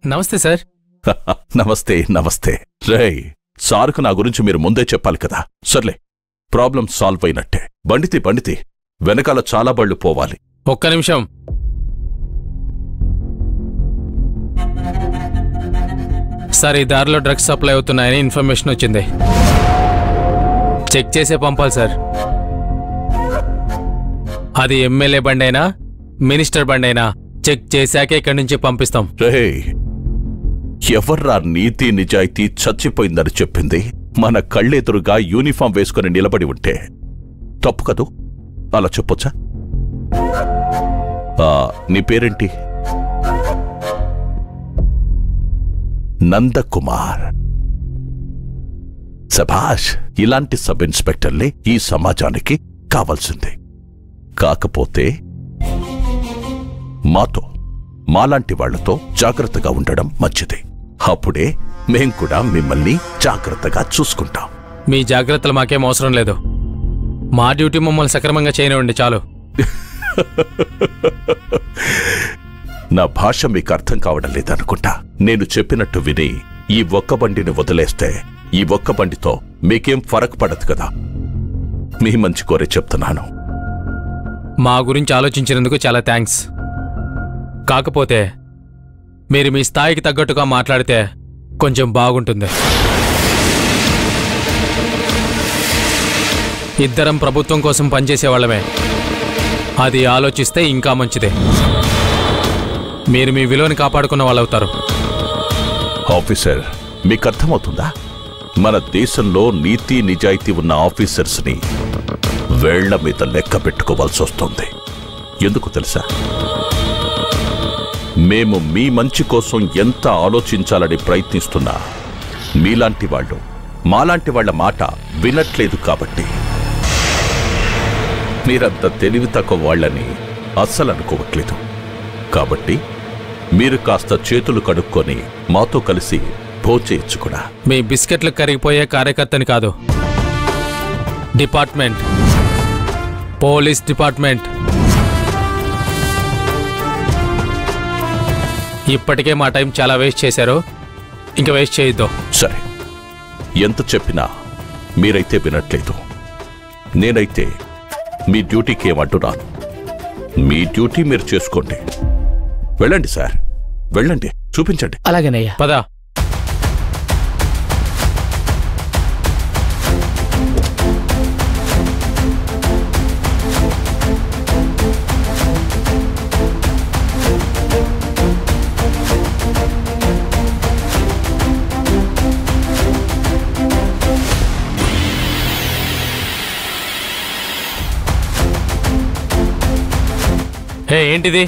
నమస్తే సార్. నమస్తే నమస్తే. రేయ్, సార్కు నా గురించి మీరు ముందే చెప్పాలి కదా. సర్లే, ప్రాబ్లం సాల్వ్ అయినట్టే. బండితి వెనకాల చాలా బళ్ళు పోవాలి. ఒక్క నిమిషం. సార్, ఈ దారిలో డ్రగ్స్ సప్లై అవుతున్నాయని ఇన్ఫర్మేషన్ వచ్చింది. చెక్ చేసే పంపాలి సార్. అది ఎమ్మెల్యే బండైనా మినిస్టర్ బండైనా చెక్ చేశాకే ఇక్కడి నుంచి పంపిస్తాం. రేయ్, ఎవర్రా నీతి నిజాయితీ చచ్చిపోయిందని చెప్పింది? మన కళ్ళెదురుగా యూనిఫామ్ వేసుకుని నిలబడి ఉంటే తప్పు కదూ? అలా చెప్పొచ్చా? నీ పేరేంటి? నందకుమార్. సభాష్, ఇలాంటి సబ్ ఇన్స్పెక్టర్లే ఈ సమాజానికి కావాల్సింది. కాకపోతే మాలాంటి వాళ్లతో జాగ్రత్తగా ఉండడం మంచిది. అప్పుడే మేం కూడా మిమ్మల్ని జాగ్రత్తగా చూసుకుంటాం. మీ జాగ్రత్తలు మాకేం అవసరం లేదు. మా డ్యూటీ మమ్మల్ని సక్రమంగా చేయనివ్వండి చాలు. నా భాష మీకు అర్థం కావడం లేదనుకుంటా. నేను చెప్పినట్టు విని ఈ ఒక్క బండిని వదిలేస్తే ఈ ఒక్క బండితో మీకేం ఫరక్ పడదు కదా. మీ మంచి కోరే చెప్తున్నాను. మా గురించి ఆలోచించినందుకు చాలా థ్యాంక్స్. కాకపోతే మీరు మీ స్థాయికి తగ్గట్టుగా మాట్లాడితే కొంచెం బాగుంటుంది. ఇద్దరం ప్రభుత్వం కోసం పనిచేసేవాళ్ళమే. అది ఆలోచిస్తే ఇంకా మంచిదే. మీరు మీ విలువని కాపాడుకున్న వాళ్ళవుతారు. ఆఫీసర్, మీకు అర్థమవుతుందా? మన దేశంలో నీతి నిజాయితీ ఉన్న ఆఫీసర్స్ని వేళ్ల మీద లెక్క పెట్టుకోవాల్సి వస్తుంది. ఎందుకు తెలుసా? మేము మీ మంచి కోసం ఎంత ఆలోచించాలని ప్రయత్నిస్తున్నా మీలాంటి వాళ్ళు మాలాంటి వాళ్ల మాట వినట్లేదు. కాబట్టి మీరంత తెలివి తక్కువ వాళ్ళని అస్సలు అనుకోవట్లేదు. కాబట్టి మీరు కాస్త చేతులు కడుక్కొని మాతో కలిసి భోంచేయచ్చు కూడా. మీ బిస్కెట్లు కరిగిపోయే కార్యకర్తని కాదు, డిపార్ట్మెంట్, పోలీస్ డిపార్ట్మెంట్. ఇప్పటికే మా టైం చాలా వేస్ట్ చేశారు, ఇంకా వేస్ట్ చేయొద్దు. సరే, ఎంత చెప్పినా మీరైతే వినట్లేదు. నేనైతే మీ డ్యూటీకి ఏమంటూ రాను. మీ డ్యూటీ మీరు చేసుకోండి. వెళ్ళండి సార్, వెళ్ళండి, చూపించండి. అలాగేనయ్యా, పద. హే, ఏంటిది?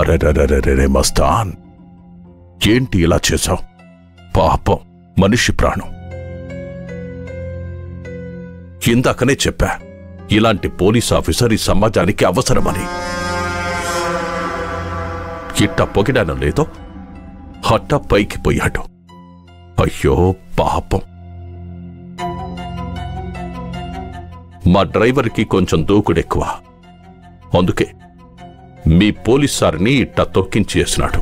అరెరెరెరెరె మస్తాన్, ఏంటి ఇలా చేశావు? పాపం, మనిషి ప్రాణం. ఇందాకనే చెప్పా, ఇలాంటి పోలీస్ ఆఫీసర్ ఈ సమాజానికి అవసరమని. ఇట్ట పొగిడాను లేదో, హట్ట పైకి పోయాడు. అయ్యో పాపం. మా డ్రైవర్కి కొంచెం దూకుడెక్కువ. అందుకే మీ పోలీస్ సార్ని ఇట్ట తొక్కించేసినాడు.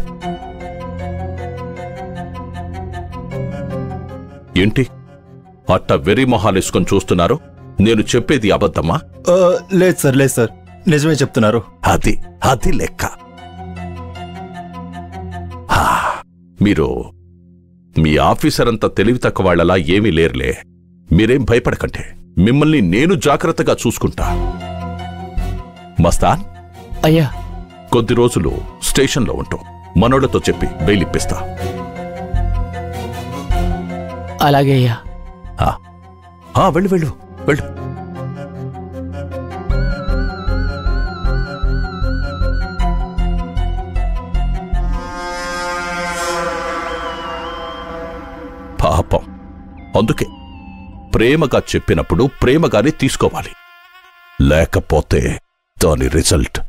ఏంటి అట్ట వెర్రి మొహాలేసుకొని చూస్తున్నారు? నేను చెప్పేది అబద్ధమా? లేదు సార్, నిజమే చెప్తున్నారు. అది లెక్క. మీరు మీ ఆఫీసర్ అంత తెలివి తక్కువ వాళ్ళలా ఏమీ లేరులే. మీరేం భయపడకండి, మిమ్మల్ని నేను జాగ్రత్తగా చూసుకుంటా. మస్తాన్, అయ్యా, కొద్ది రోజులు స్టేషన్లో ఉంటూ మనోళ్లతో చెప్పి బెయిల్ ఇప్పిస్తా. అలాగే అయ్యా. వెళ్ళు వెళ్ళు వెళ్ళు. పాపం, అందుకే ప్రేమగా చెప్పినప్పుడు ప్రేమగానే తీసుకోవాలి, లేకపోతే దాని రిజల్ట్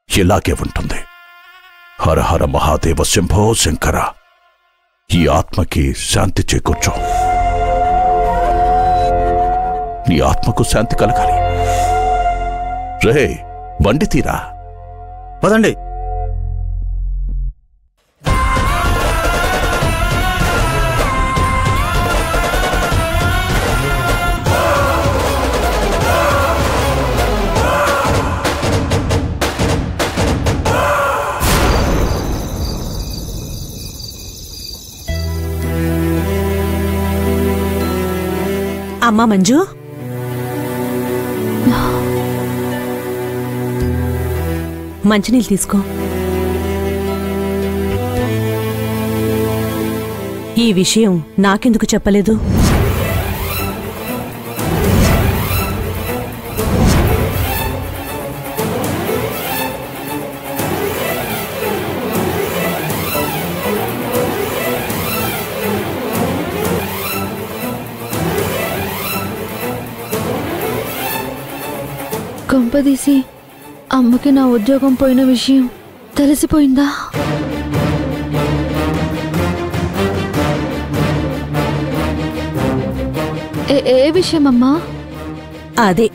ఇలాగే ఉంటుంది. హర హర మహాదేవ శంభో శంకర. ఈ ఆత్మకి శాంతి చేకూర్చో. నీ ఆత్మకు శాంతి కలగాలి. రే, బండి తీరా. పదండి. అమ్మా మంజు, మంచినీళ్ళు తీసుకో. ఈ విషయం నాకెందుకు చెప్పలేదు? కొంపదీసి అమ్మకి నా ఉద్యోగం పోయిన విషయం తెలిసిపోయిందా? ఏ విషయం అమ్మా? అదే,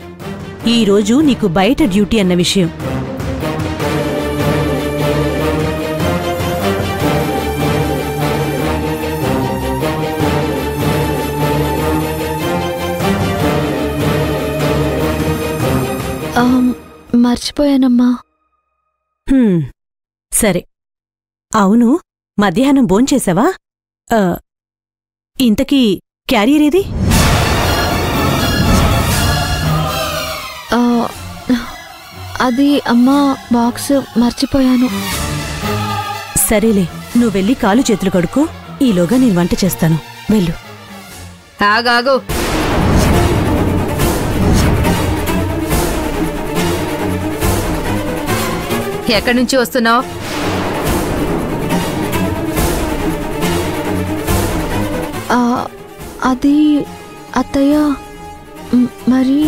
ఈరోజు నీకు బయట డ్యూటీ అన్న విషయం. మర్చిపోయానమ్మా. సరే, అవును, మధ్యాహ్నం భోంచేశావా? ఇంతకీ క్యారియర్ ఏది? అది అమ్మా, బాక్స్ మర్చిపోయాను. సరేలే, నువ్వెళ్ళి కాలు చేతులు కడుక్కో. ఈలోగా నేను వంట చేస్తాను. వెళ్ళు. ఆగాగు. ఎక్కడి నుంచి వస్తున్నావు? అది అత్తయ్య, మరి